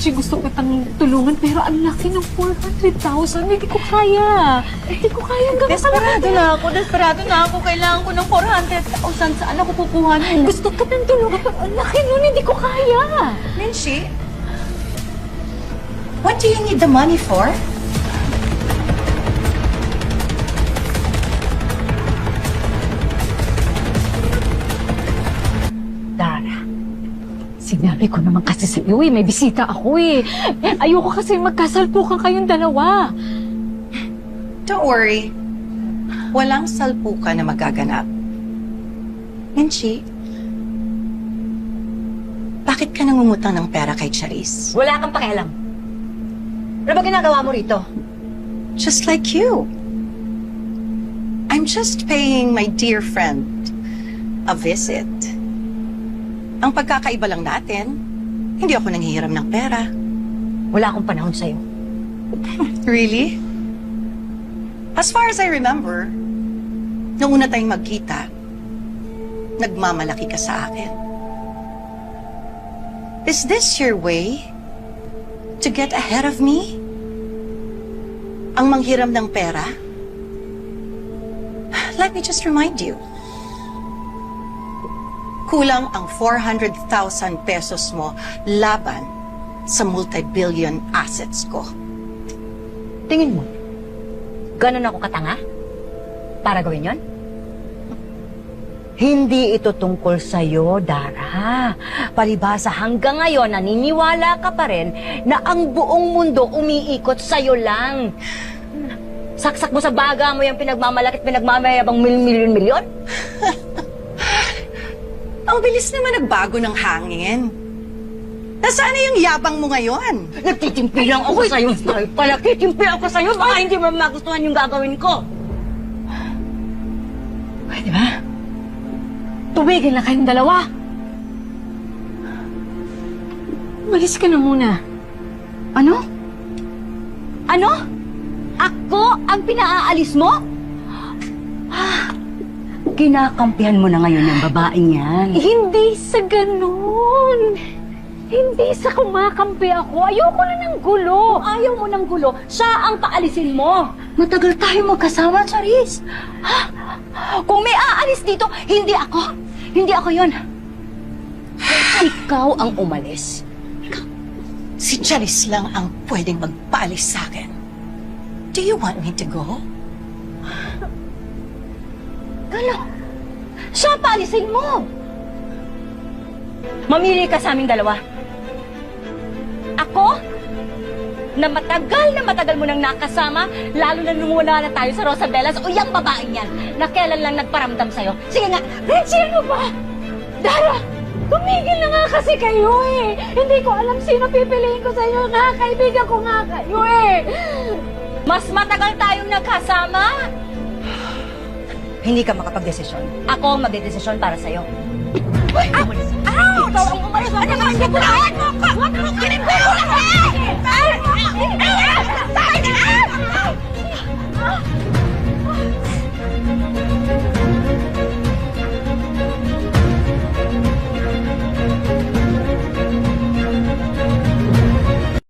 Angie, gusto ko kitang tulungan pero ang laki ng 400,000. Hindi ko kaya. Hindi ko kaya hanggang Desperado na ako. Kailangan ko ng 400,000. Saan ako kukuha nun? Gusto kitang tulungan pero ang laki nun. Hindi ko kaya. Minshi, what do you need the money for? Dara, sinabi ko naman kasi sa iyo may bisita ako Ayoko kasi magkasalpukan kayong dalawa. Don't worry. Walang salpukan na magaganap. Minshi, bakit ka nangungutang ng pera kay Charisse? Wala kang pakialam. Ano ba ginagawa mo rito? Just like you. I'm just paying my dear friend a visit. Ang pagkakaiba lang natin, hindi ako nanghihiram ng pera. Wala akong panahon sa'yo. Really? As far as I remember, nung una tayong magkita, nagmamalaki ka sa akin. Is this your way to get ahead of me? Ang manghiram ng pera? Let me just remind you. Kulang ang 400,000 pesos mo laban sa multi-billion assets ko. Tingin mo, ganun ako katanga? Para gawin yon? Hindi ito tungkol sa'yo, Dara. Palibhasa hanggang ngayon, naniniwala ka pa rin na ang buong mundo umiikot sa'yo lang. Saksak mo sa baga mo yung pinagmamalakit, pinagmamayabang milyon-milyon? Ang bilis naman nagbago ng hangin. Nasaan na yung yabang mo ngayon? Nagtitimpi lang ako sa'yo. Nagtitimpi ako sa'yo. Baka hindi mo magustuhan yung gagawin ko. Pwede ba? Tumigil na kayong dalawa. Umalis ka na muna. Ano? Ano? Ako ang pinaaalis mo? Kinakampihan mo na ngayon yung babaeng yan. Hindi sa ganun. Hindi sa kumakampi ako. Ayoko na ng gulo. Ayaw mo ng gulo, siya ang paalisin mo. Matagal tayo magkasama, Charisse. Kung may aalis dito, hindi ako. Hindi ako yon. Ikaw ang umalis. Si Charisse lang ang pwedeng magpaalis sa akin. Do you want me to go? Ano? Siya paalisin mo. Mamili ka sa aming dalawa. Ako, na matagal mo nang nakasama, lalo na nung wala na tayo sa Rosabelas, o yung babaeng yan, na kailan lang nagparamdam sa'yo. Sige nga, Reggie, ano ba? Dara, tumigil na nga kasi kayo Hindi ko alam sino pipiliin ko sa inyo. Kaibigan ko nga kayo mas matagal tayong nagkasama. Hindi ka makapag-desisyon. Ako ang magdedesisyon para sa'yo. Umalis. Ikaw ang umalis. Ano ba? Sipurahin mo ako! Huwag mo kinipin mo lang!